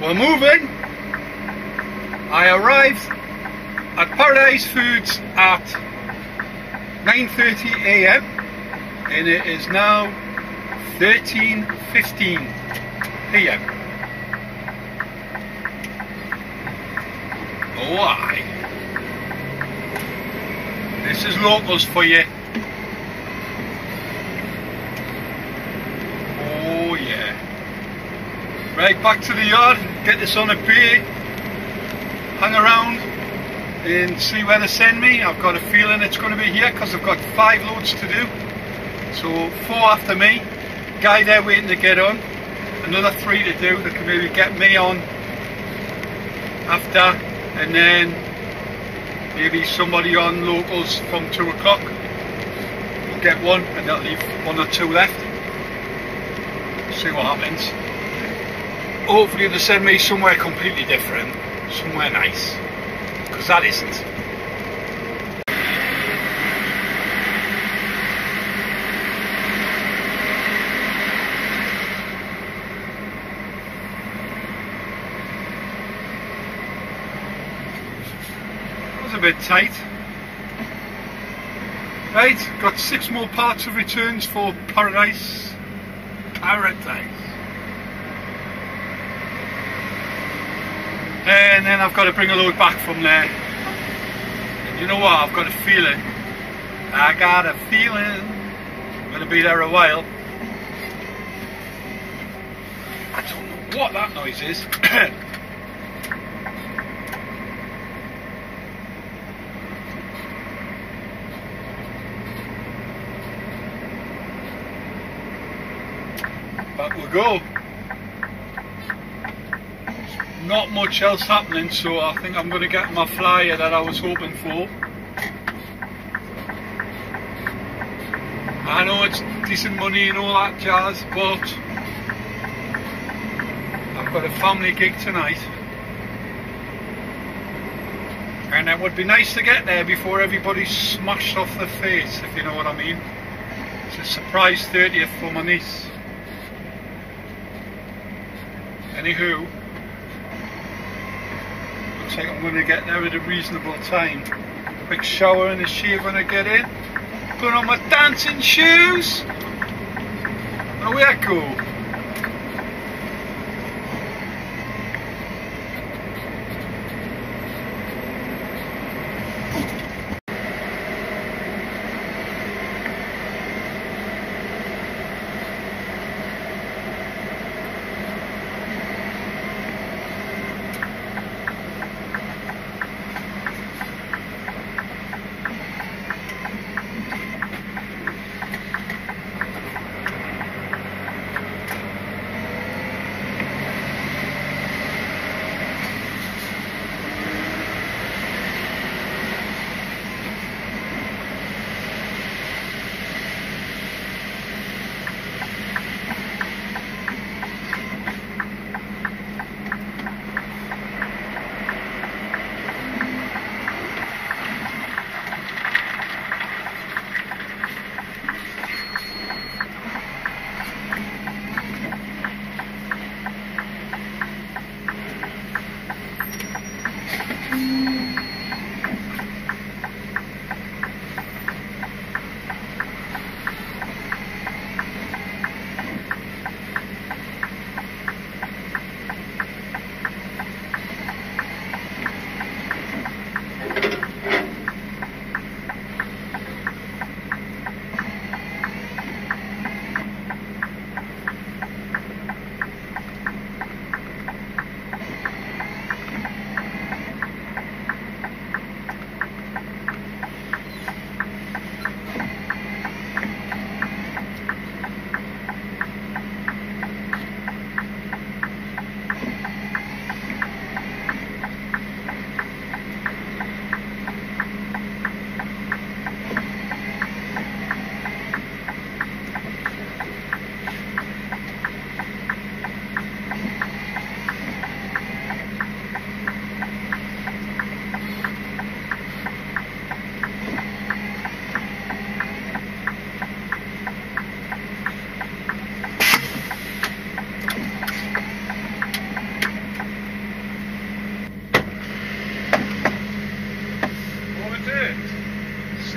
We're moving. I arrived at Paradise Foods at 9:30 AM and it is now 13:15 PM. Oh aye. This is locals for you. Oh yeah. Right, back to the yard, get this on a bay, hang around and see where they send me. I've got a feeling it's going to be here because I've got 5 loads to do. So 4 after me, guy there waiting to get on, another 3 to do that can maybe get me on after, and then maybe somebody on locals from 2 o'clock. We'll get one and that'll leave 1 or 2 left. See what happens. Hopefully they send me somewhere completely different, somewhere nice, because that isn't. That was a bit tight. Right, got 6 more parts of returns for Paradise. And then I've got to bring a load back from there. And you know what, I've got a feeling. I'm going to be there a while. I don't know what that noise is. But we'll go. Not much else happening, so I think I'm going to get my flyer that I was hoping for. I know it's decent money and all that jazz, but I've got a family gig tonight. And it would be nice to get there before everybody's smashed off their face, if you know what I mean. It's a surprise 30th for my niece. Anywho, looks like I'm going to get there at a reasonable time. Quick shower and a shave when I get in. Put on my dancing shoes. Away I go.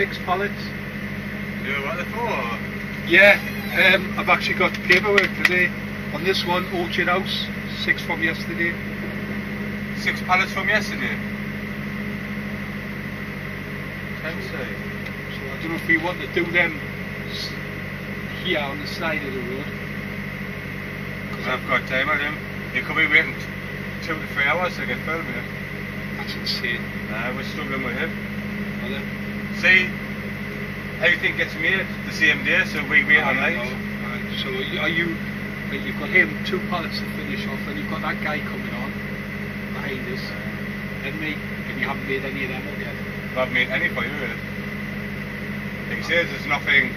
6 pallets. You know what they're for? Yeah, I've actually got paperwork today on this one, Orchard House, 6 from yesterday. 6 pallets from yesterday? Thanks, So I don't know if we want to do them here on the side of the road. Because I've got time on them. You could be waiting 2 to 3 hours to get filled with it. That's insane. Nah, we're struggling with him. Are they? See, everything gets made the same day, so we wait on night. Right. So you've got him 2 pallets to finish off, and you've got that guy coming on behind us, and me, and you haven't made any of them up yet. I haven't made any for you, really. Like he says, there's nothing,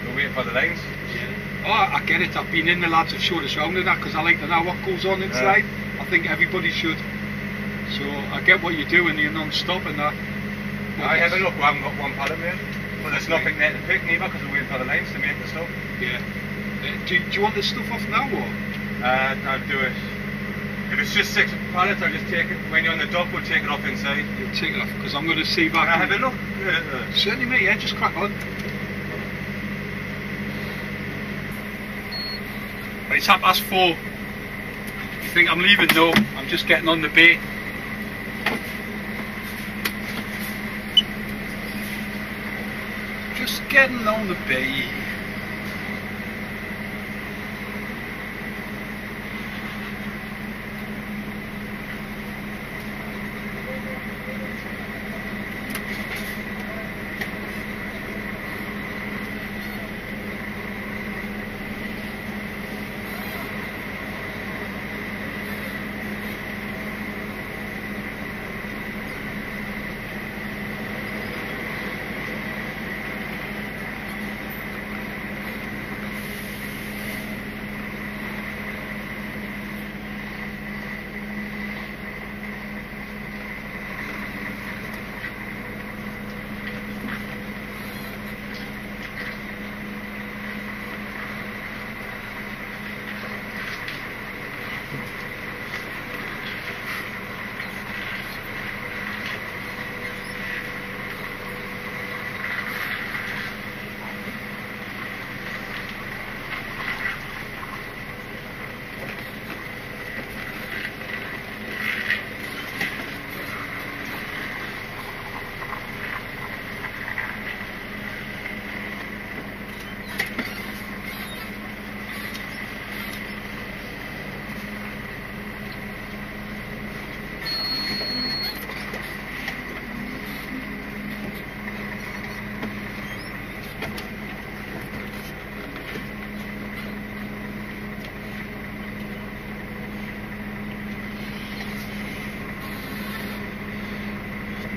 we're waiting for the lines. Yeah. Oh, I get it. I've been in, the lads have showed us round in that, because I like to know what goes on inside. I think everybody should. So I get what you're doing, you're non-stop and that. I have a look, we haven't got 1 pallet made. But there's nothing there to pick neither, because we're waiting for the lines to make the stuff. Yeah. Do you want this stuff off now, or? I'll do it. If it's just 6 pallets, I'll just take it. When you're on the dock, we'll take it off inside. You'll take it off, because I'm going to see back. Can I have a look? Certainly, mate, yeah, just crack on. Right, it's 4:30. You think I'm leaving? No, I'm just getting on the bay. Just getting on the bay.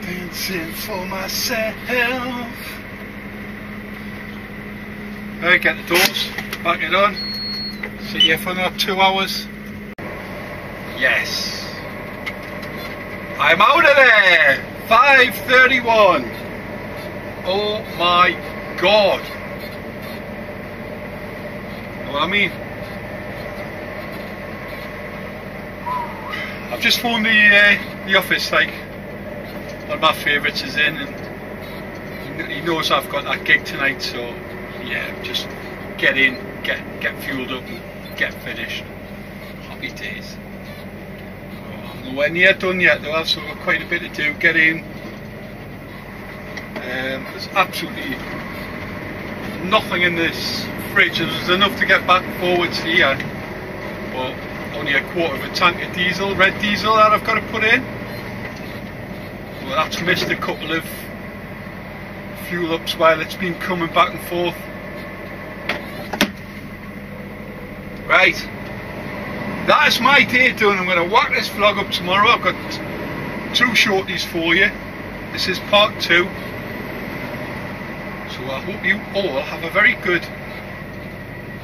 Dancing for myself. Alright, get the doors, back it on. Sit here for another 2 hours. Yes. I'm out of there! 5:31. Oh my god. Know what I mean? I've just phoned the office, like, one of my favourites is in, and he knows I've got that gig tonight, so yeah, just get in, get fueled up and get finished. Happy days. I'm nowhere near done yet though, I've still got quite a bit to do. Get in. There's absolutely nothing in this fridge. There's enough to get back and forwards here, but only a quarter of a tank of diesel, red diesel, that I've got to put in. Well, that's missed a couple of fuel ups while it's been coming back and forth. Right, that is my day done. I'm going to whack this vlog up tomorrow. I've got 2 shorties for you. This is part 2. So I hope you all have a very good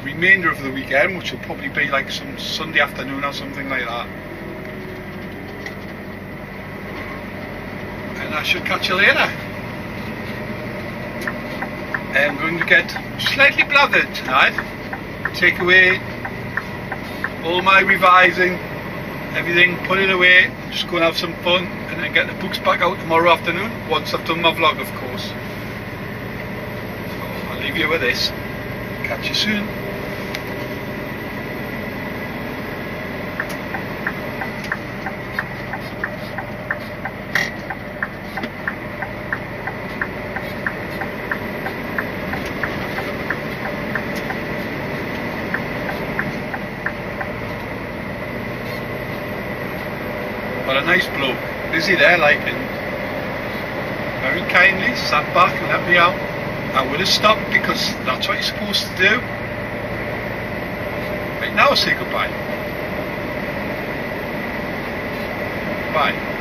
remainder of the weekend, which will probably be like some Sunday afternoon or something like that. And I shall catch you later. I'm going to get slightly blathered tonight. Take away all my revising, everything, put it away, just go and have some fun, and then get the books back out tomorrow afternoon, once I've done my vlog, of course. review of this. Catch you soon. What a nice bloke. Busy there, like, and very kindly sat back and let me out. I would have stopped because that's what you're supposed to do. Right now, say goodbye. Bye.